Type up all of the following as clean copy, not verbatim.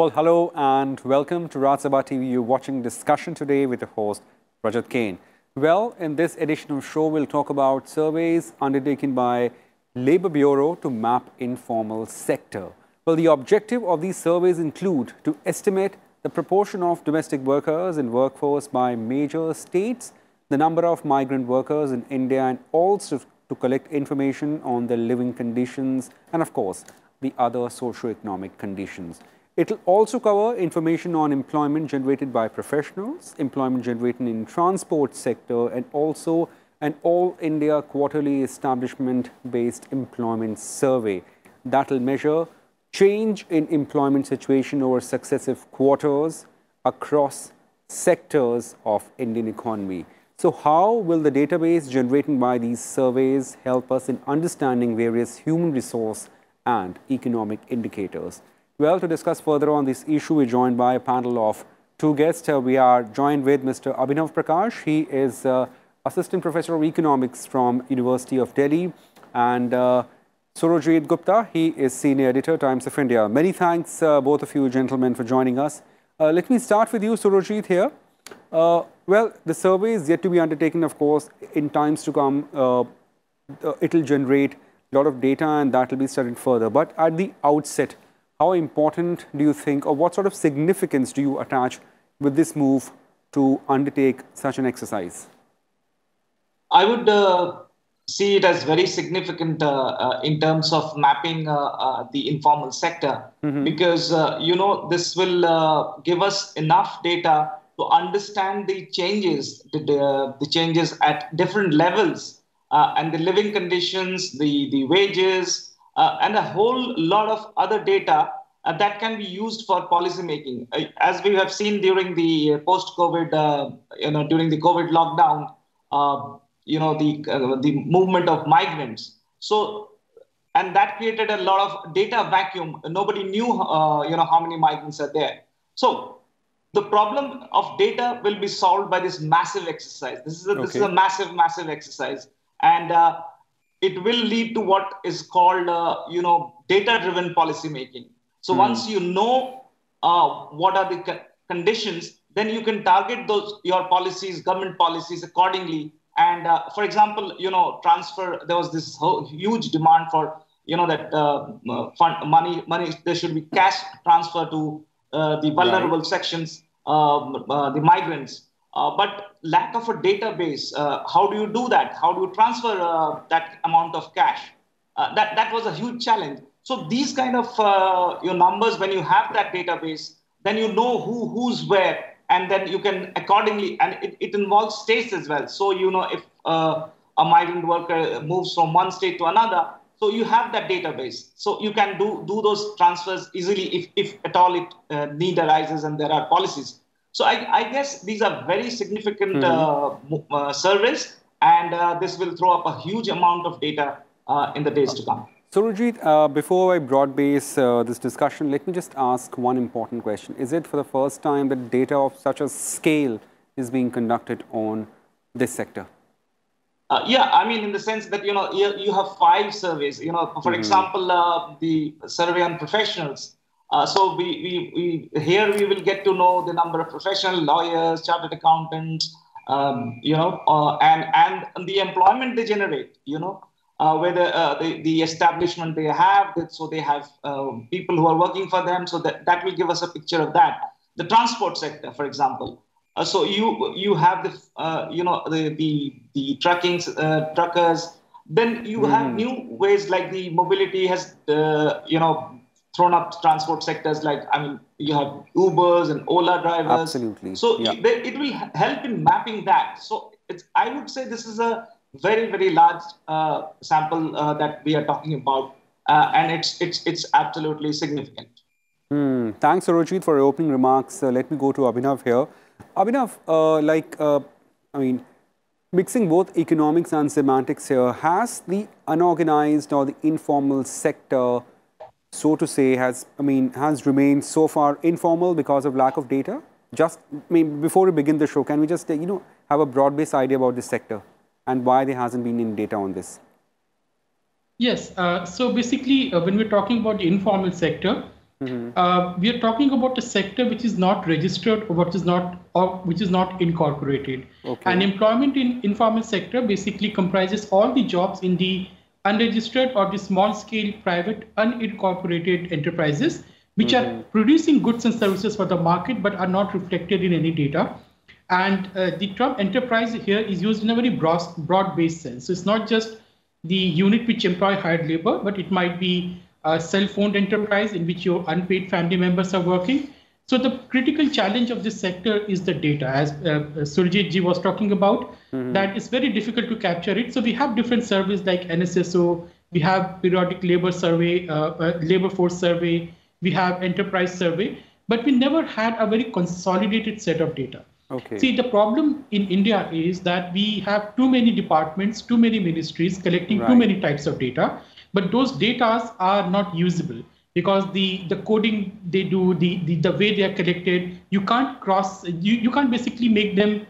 Well, hello and welcome to Rajya Sabha TV. You're watching discussion today with the host, Rajat Kane. Well, in this edition of show, we'll talk about surveys undertaken by Labour Bureau to map informal sector. Well, the objective of these surveys include to estimate the proportion of domestic workers in workforce by major states, the number of migrant workers in India, and also to collect information on their living conditions and, of course, the other socio-economic conditions. It will also cover information on employment generated by professionals, employment generated in transport sector, and also an all India quarterly establishment-based employment survey that will measure change in employment situation over successive quarters across sectors of Indian economy. So how will the database generated by these surveys help us in understanding various human resource and economic indicators? Well, to discuss further on this issue, we're joined by a panel of two guests. We are joined with Mr. Abhinav Prakash. He is Assistant Professor of Economics from University of Delhi. And Surojit Gupta, he is Senior Editor, Times of India. Many thanks, both of you gentlemen, for joining us. Let me start with you, Surojit, here. Well, the survey is yet to be undertaken, of course. In times to come, it will generate a lot of data and that will be studied further. But at the outset, how important do you think, or what sort of significance do you attach with this move to undertake such an exercise? I would see it as very significant in terms of mapping the informal sector, because, this will give us enough data to understand the changes, the changes at different levels and the living conditions, the wages, and a whole lot of other data that can be used for policy making. As we have seen during the post-COVID, during the COVID lockdown, the movement of migrants. So, and that created a lot of data vacuum. Nobody knew, how many migrants are there. So, the problem of data will be solved by this massive exercise. This is a massive exercise, and it will lead to what is called, data-driven policy making. So once you know what are the conditions, then you can target your policies, government policies accordingly. And for example, transfer. There was this huge demand for, money. There should be cash transfer to the vulnerable sections, the migrants. But lack of a database, how do you do that? How do you transfer that amount of cash? That was a huge challenge. So these kind of numbers, when you have that database, then you know who's where, and then you can accordingly, and it involves states as well. So, if a migrant worker moves from one state to another, so you have that database. So you can do those transfers easily if at all need arises and there are policies. So I guess these are very significant surveys, and this will throw up a huge amount of data in the days to come. Surojit, before I broad base this discussion, let me just ask one important question. Is it for the first time that data of such a scale is being conducted on this sector? Yeah, I mean, in the sense that, you have 5 surveys, for example, the survey on professionals. So we will get to know the number of professional lawyers, chartered accountants, and the employment they generate, whether the establishment they have, so they have people who are working for them, so that will give us a picture of that. The transport sector, for example. So you have the truckers. Then you have new ways like the mobility has thrown up transport sectors, like, you have Ubers and Ola drivers. Absolutely. So it will help in mapping that. So I would say this is a very, very large sample that we are talking about, and it's absolutely significant. Thanks, Surojit, for your opening remarks. Let me go to Abhinav here. Abhinav, mixing both economics and semantics here, has the unorganized or the informal sector, so to say, has remained so far informal because of lack of data? Just, before we begin the show, can we just, have a broad-based idea about this sector and why there hasn't been any data on this? Yes. So basically, when we're talking about the informal sector, We are talking about a sector which is not registered or which is not incorporated. Okay. And employment in informal sector basically comprises all the jobs in the unregistered or the small scale private unincorporated enterprises which are producing goods and services for the market but are not reflected in any data. And the term enterprise here is used in a very broad-based sense. So it's not just the unit which employ hired labor, but it might be a self-owned enterprise in which your unpaid family members are working. So the critical challenge of this sector is the data, as Surjit ji was talking about, that it's very difficult to capture it. So we have different surveys like NSSO, we have periodic labor survey, labor force survey, we have enterprise survey, but we never had a very consolidated set of data. Okay. See, the problem in India is that we have too many departments, too many ministries collecting too many types of data, but those data are not usable because the coding they do, the way they are collected, you can't you can't basically make them,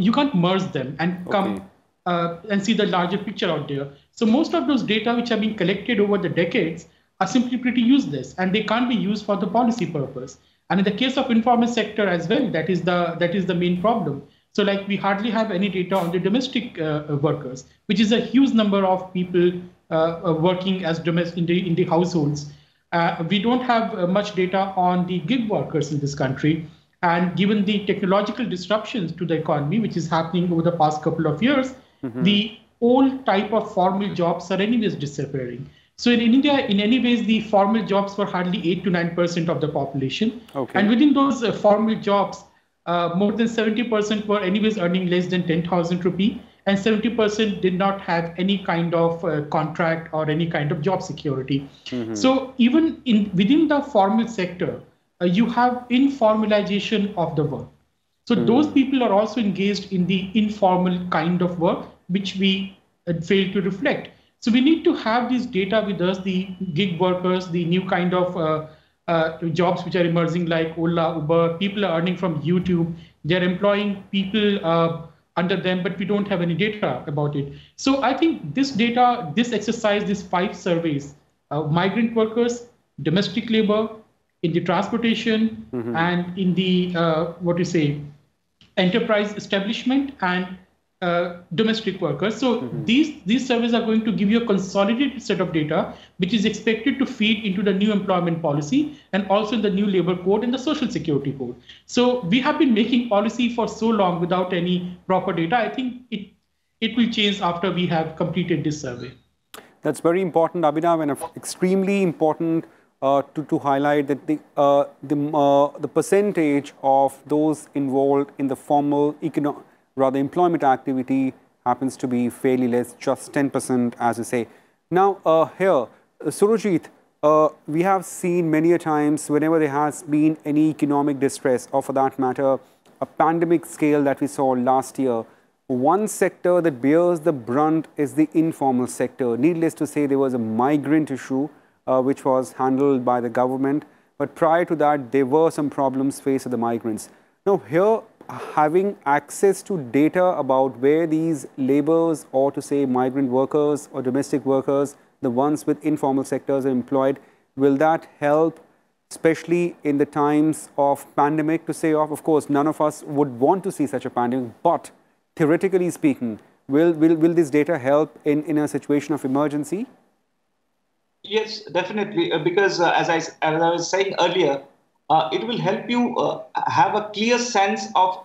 you can't merge them and come and see the larger picture out there. So most of those data which have been collected over the decades are simply pretty useless and they can't be used for the policy purpose. And in the case of informal sector as well, that is the main problem. So like we hardly have any data on the domestic workers, which is a huge number of people working as domestic in the households. We don't have much data on the gig workers in this country. And given the technological disruptions to the economy, which is happening over the past couple of years, the old type of formal jobs are anyways disappearing. So in India, in any ways, the formal jobs were hardly 8 to 9% of the population. Okay. And within those formal jobs, more than 70% were anyways earning less than 10,000 rupee, and 70% did not have any kind of contract or any kind of job security. So even within the formal sector, you have informalization of the work. So those people are also engaged in the informal kind of work, which we fail to reflect. So we need to have this data with us, the gig workers, the new kind of jobs which are emerging like Ola, Uber. People are earning from YouTube. They're employing people under them, but we don't have any data about it. So I think this data, this exercise, these 5 surveys, migrant workers, domestic labor, in the transportation, and in the, enterprise establishment and domestic workers. So these surveys are going to give you a consolidated set of data, which is expected to feed into the new employment policy and also in the new labor code and the social security code. So we have been making policy for so long without any proper data. I think it will change after we have completed this survey. That's very important, Abhinav, and extremely important to highlight that the percentage of those involved in the formal employment activity happens to be fairly less, just 10%, as you say. Now, here, Surajit, we have seen many a times whenever there has been any economic distress, or for that matter, a pandemic scale that we saw last year, one sector that bears the brunt is the informal sector. Needless to say, there was a migrant issue which was handled by the government. But prior to that, there were some problems faced with the migrants. Now, here, having access to data about where these laborers, or to say migrant workers or domestic workers, the ones with informal sectors are employed, will that help, especially in the times of pandemic, to say of course, none of us would want to see such a pandemic, but theoretically speaking, will this data help in a situation of emergency? Yes, definitely, because as I was saying earlier, it will help you have a clear sense of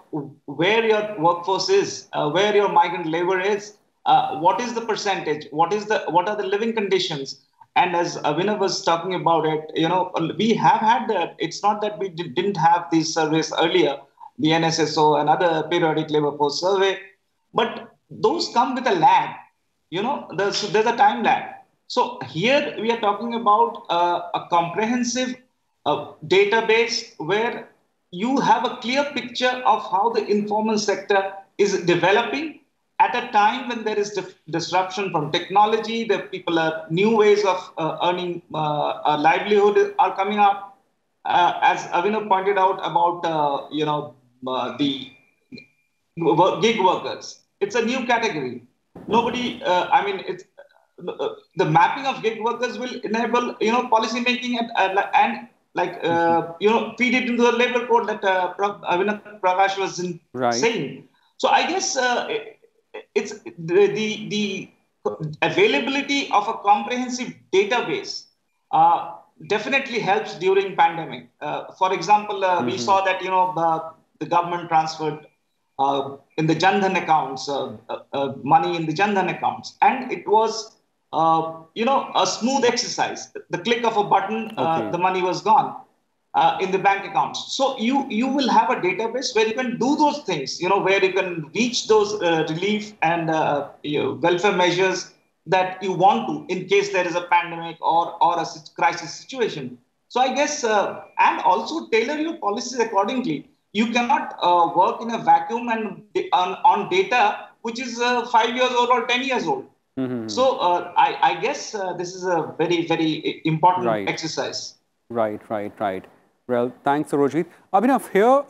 where your workforce is, where your migrant labor is, what is the percentage, what are the living conditions. And as Abhinav was talking about it, we have had that. It's not that we didn't have these surveys earlier, the NSSO and other periodic labor force survey, but those come with a lag. There's a time lag. So here we are talking about a comprehensive database where you have a clear picture of how the informal sector is developing at a time when there is disruption from technology, new ways of earning a livelihood are coming up. As Avinav pointed out about the gig workers, it's a new category. Nobody, the mapping of gig workers will enable, policy making and feed it into the labor code that Prakash was saying. So I guess it's the availability of a comprehensive database definitely helps during pandemic. For example, we saw that the government transferred in the Jan Dhan accounts money in the Jan Dhan accounts, and it was a smooth exercise. The click of a button, the money was gone in the bank accounts. So you will have a database where you can do those things, where you can reach those relief and welfare measures that you want to in case there is a pandemic or a crisis situation. So I guess, and also tailor your policies accordingly. You cannot work in a vacuum and on data which is 5 years old or 10 years old. So I guess this is a very, very important exercise. Right. Well, thanks, Sarojit. Abhinav, here,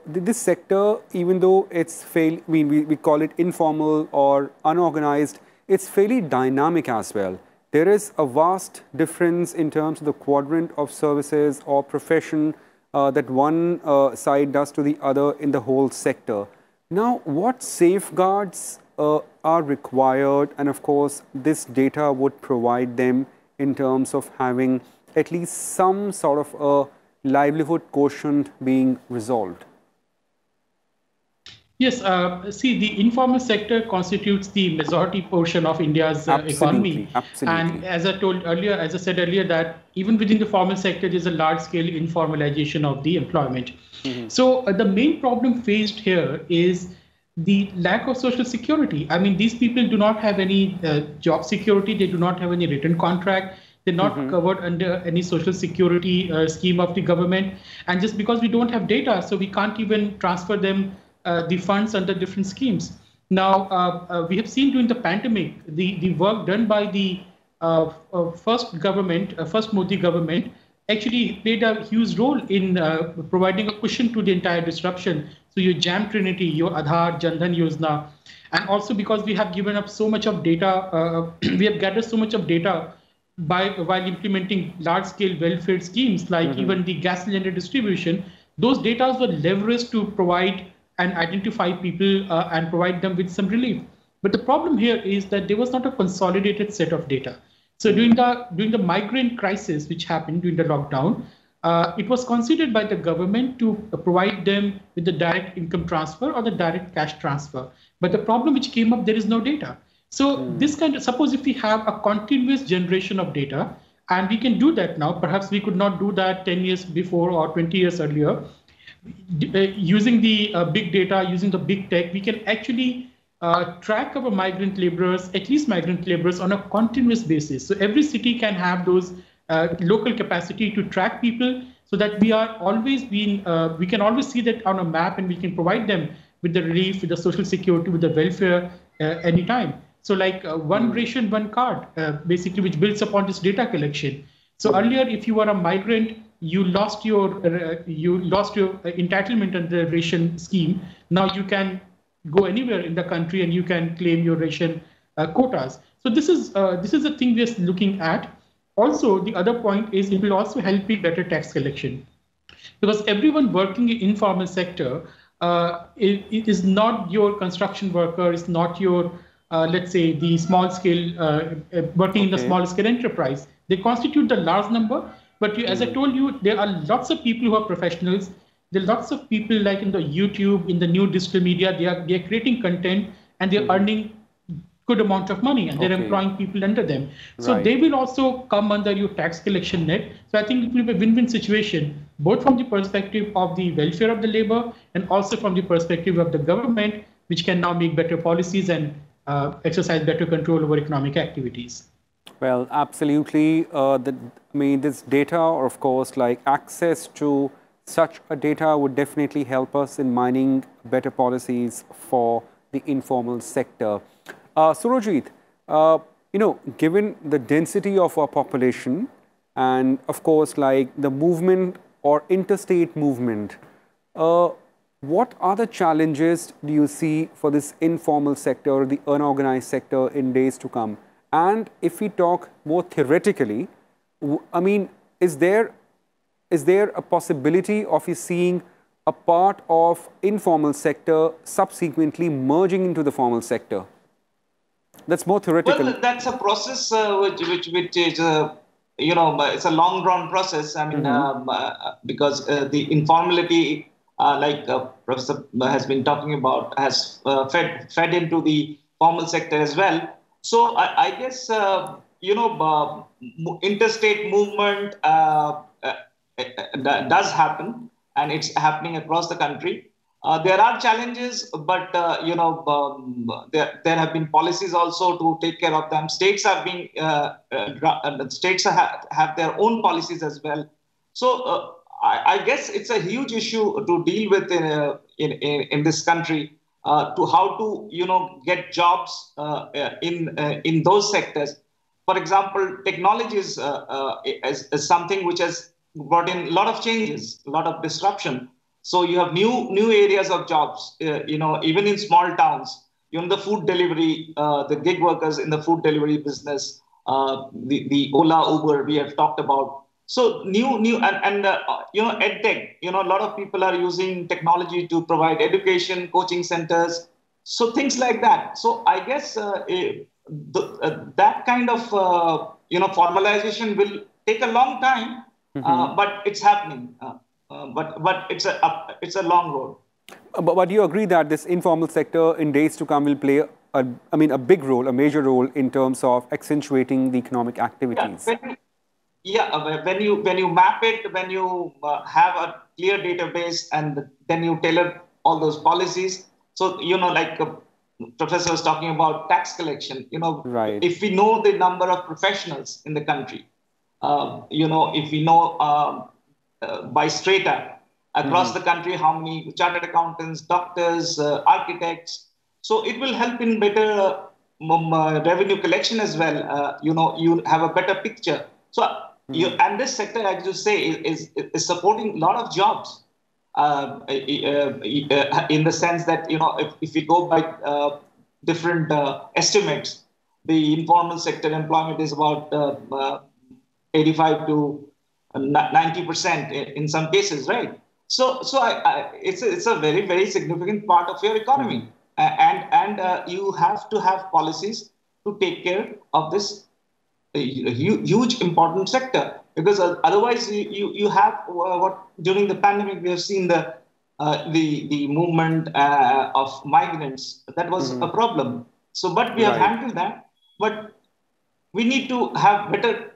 this sector, even though it's we call it informal or unorganized, it's fairly dynamic as well. There is a vast difference in terms of the quadrant of services or profession that one side does to the other in the whole sector. Now, what safeguards are required, and of course, this data would provide them in terms of having at least some sort of a livelihood quotient being resolved? Yes, see, the informal sector constitutes the majority portion of India's economy. Absolutely. And as I said earlier, that even within the formal sector, there's a large-scale informalization of the employment. So the main problem faced here is the lack of social security. I mean, these people do not have any job security. They do not have any written contract. They're not covered under any social security scheme of the government. And just because we don't have data, so we can't even transfer them the funds under different schemes. Now, we have seen during the pandemic, the work done by the first Modi government actually played a huge role in providing a cushion to the entire disruption. So your JAM Trinity, your Aadhaar, Jan Dhan Yojana, and also because we have given up so much of data, we have gathered so much of data while implementing large-scale welfare schemes like even the gas cylinder distribution. Those data were leveraged to provide and identify people and provide them with some relief. But the problem here is that there was not a consolidated set of data. So during the migrant crisis, which happened during the lockdown, it was considered by the government to provide them with the direct income transfer or the direct cash transfer. But the problem which came up, there is no data. So this suppose if we have a continuous generation of data, and we can do that now, perhaps we could not do that 10 years before or 20 years earlier. Using the big data, using the big tech, we can actually track our migrant laborers, at least migrant laborers, on a continuous basis. So every city can have those local capacity to track people, so that we are always we can always see that on a map, and we can provide them with the relief, with the social security, with the welfare anytime. So like one ration, one card, basically, which builds upon this data collection. So earlier, if you were a migrant, you lost your entitlement under the ration scheme. Now you can go anywhere in the country and you can claim your ration quotas. So this is a thing we are looking at. Also, the other point is it will also help in better tax collection, because everyone working in informal sector it is not your construction worker, is not your let's say the small scale working in the small scale enterprise. They constitute the large number. But as I told you, there are lots of people who are professionals. There are lots of people like in the YouTube, in the new digital media, they are creating content and they're earning good amount of money, and they're employing people under them. So they will also come under your tax collection net. So I think it will be a win-win situation, both from the perspective of the welfare of the labor and also from the perspective of the government, which can now make better policies and exercise better control over economic activities. Well, absolutely. This data, or of course, like access to such a data would definitely help us in mining better policies for the informal sector. Surojit, given the density of our population and of course, like the movement or interstate movement, What are the challenges do you see for this informal sector, the unorganized sector in days to come? And if we talk more theoretically, I mean, is there a possibility of you seeing a part of informal sector subsequently merging into the formal sector? That's more theoretical. Well, that's a process which is, it's a long drawn process. I mean, because the informality, like Professor has been talking about, has fed into the formal sector as well. So I guess, interstate movement does happen, and it's happening across the country. There are challenges, but there have been policies also to take care of them. States have been states have their own policies as well. So I guess it's a huge issue to deal with in this country, to how to get jobs in those sectors. For example, technology is something which has brought in a lot of changes, a lot of disruption. So you have new areas of jobs, even in small towns. The food delivery, the gig workers in the food delivery business, the Ola, Uber we have talked about. So new and EdTech. A lot of people are using technology to provide education, coaching centers, so things like that. So I guess that kind of formalization will take a long time, but it's happening. But it's a long road. But do you agree that this informal sector in days to come will play a big role, a major role in terms of accentuating the economic activities? When you map it, when you have a clear database, and then you tailor all those policies. So like Professor was talking about tax collection. Right. If we know the number of professionals in the country, if we know by strata across the country how many chartered accountants, doctors, architects, so it will help in better revenue collection as well. You have a better picture. So and this sector, as you say, is supporting a lot of jobs, in the sense that if we go by different estimates, the informal sector employment is about 85 to 90% in some cases, right? So it's a very, very significant part of your economy, and you have to have policies to take care of this huge important sector, because otherwise you have what during the pandemic we have seen the movement of migrants. That was a problem. So, but we have handled that. But we need to have better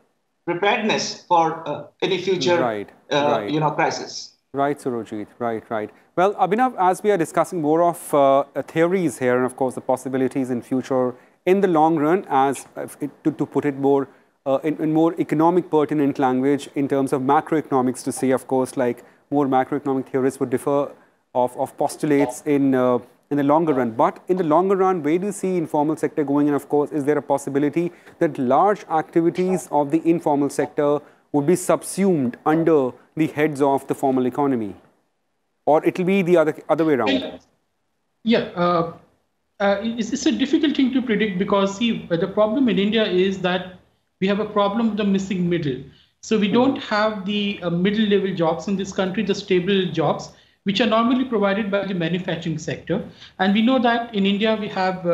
preparedness for any future crisis. Right, Surojit. Right. Well, Abhinav, as we are discussing more of theories here, and of course the possibilities in future, in the long run, as to put it more in more economic pertinent language, in terms of macroeconomics, to say, of course, like more macroeconomic theorists would differ of postulates in the longer run. But in the longer run, where do you see informal sector going? And of course, is there a possibility that large activities of the informal sector would be subsumed under the heads of the formal economy? Or it will be the other way around? Yeah, it's a difficult thing to predict, because see, the problem in India is that we have a problem with the missing middle. So we don't have the middle level jobs in this country, the stable jobs, which are normally provided by the manufacturing sector. And we know that in India, we have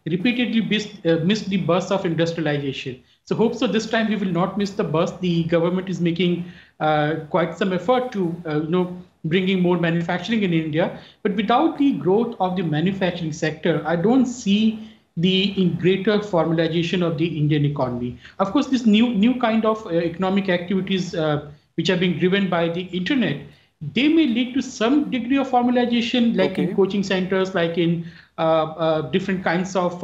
repeatedly missed the bus of industrialization. So hope so this time we will not miss the bus. The government is making quite some effort to, bringing more manufacturing in India. But without the growth of the manufacturing sector, I don't see the greater formalization of the Indian economy. Of course, this new kind of economic activities which are being driven by the internet, they may lead to some degree of formalization, like in coaching centers, like in different kinds of,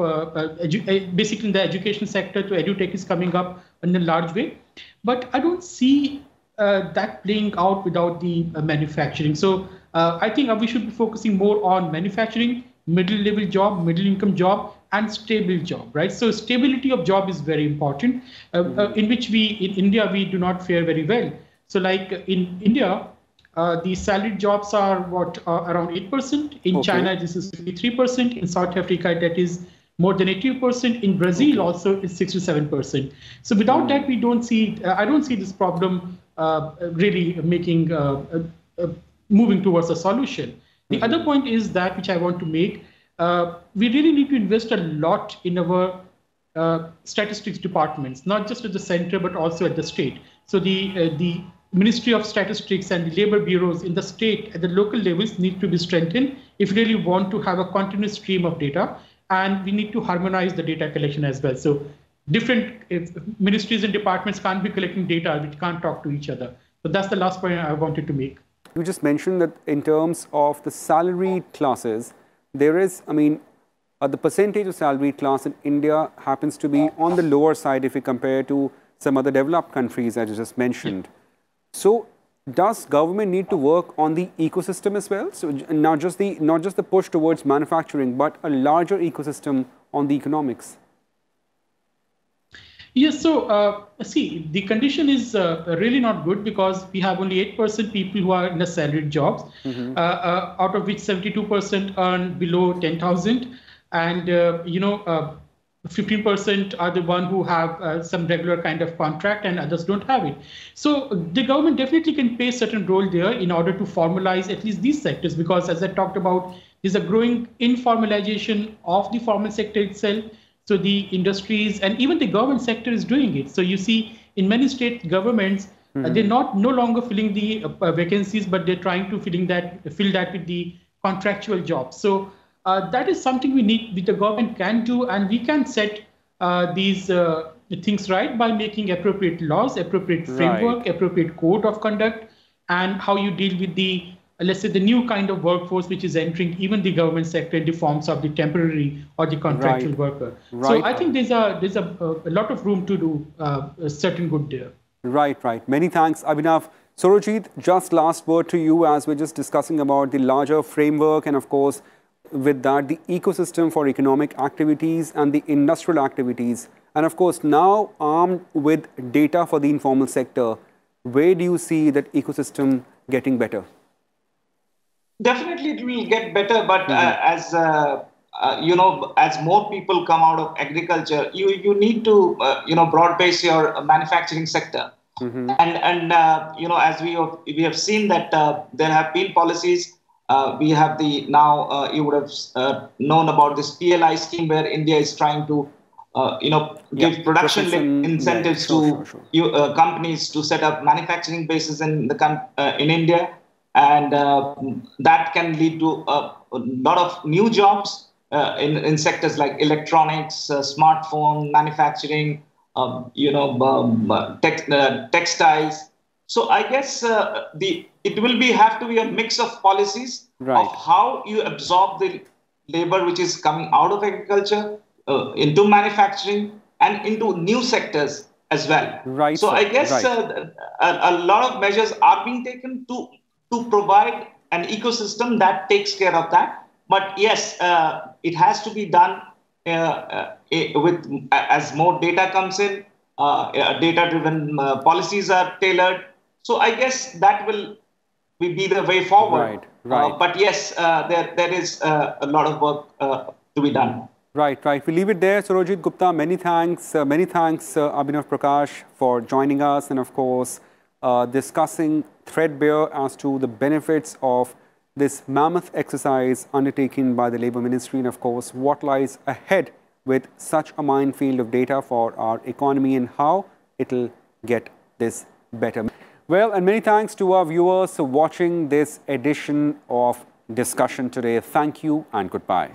basically in the education sector, to edutech is coming up in a large way. But I don't see that playing out without the manufacturing. So I think we should be focusing more on manufacturing, middle-level job, middle-income job, and stable job, right? So stability of job is very important, in which in India, we do not fare very well. So like in India, The salaried jobs are around 8%. In China, this is 53%. In South Africa, that is more than 80%. In Brazil, also is 6 to 7%. So without that, we don't see. I don't see this problem really making moving towards a solution. The other point is that which I want to make. We really need to invest a lot in our statistics departments, not just at the center, but also at the state. So the Ministry of Statistics and the labor bureaus in the state at the local levels need to be strengthened if we really want to have a continuous stream of data, and we need to harmonize the data collection as well. So different ministries and departments can't be collecting data which can't talk to each other. So that's the last point I wanted to make. You just mentioned that in terms of the salaried classes, there is, I mean, the percentage of salaried class in India happens to be on the lower side if we compare to some other developed countries, as you just mentioned. So does government need to work on the ecosystem as well? So not just the push towards manufacturing, but a larger ecosystem on the economics? Yes, so see, the condition is really not good because we have only 8% people who are in the salaried jobs, out of which 72% earn below 10,000, and 15% are the one who have some regular kind of contract, and others don't have it. So the government definitely can play a certain role there in order to formalize at least these sectors, because as I talked about, there's a growing informalization of the formal sector itself. So the industries and even the government sector is doing it. So you see in many state governments, they're no longer filling the vacancies, but they're trying to fill that with the contractual jobs. So that is something which the government can do, and we can set these things right by making appropriate laws, appropriate framework, appropriate code of conduct, and how you deal with the, let's say, the new kind of workforce which is entering even the government sector in the forms of the temporary or the contractual worker. So I think there's a lot of room to do certain good there. Right. Many thanks, Abhinav. Surojit, just last word to you as we're just discussing about the larger framework and, of course, with that, the ecosystem for economic activities and the industrial activities. And, of course, now armed with data for the informal sector, where do you see that ecosystem getting better? Definitely it will get better, but as more people come out of agriculture, you need to broad base your manufacturing sector, and as we have seen that there have been policies. We have you would have known about this PLI scheme where India is trying to give production incentives to companies to set up manufacturing bases in India. And that can lead to a lot of new jobs in sectors like electronics, smartphone, manufacturing, textiles. So I guess it will have to be a mix of policies of how you absorb the labor which is coming out of agriculture into manufacturing and into new sectors as well. So I guess a lot of measures are being taken to provide an ecosystem that takes care of that. But yes, it has to be done as more data comes in, data-driven policies are tailored. So I guess that will be the way forward. But yes, there is a lot of work to be done. Right. We leave it there. Surojit Gupta, many thanks, Abhinav Prakash, for joining us and, of course, discussing threadbare as to the benefits of this mammoth exercise undertaken by the Labour Ministry and, of course, what lies ahead with such a minefield of data for our economy and how it will get this better. Well, and many thanks to our viewers for watching this edition of Discussion today. Thank you and goodbye.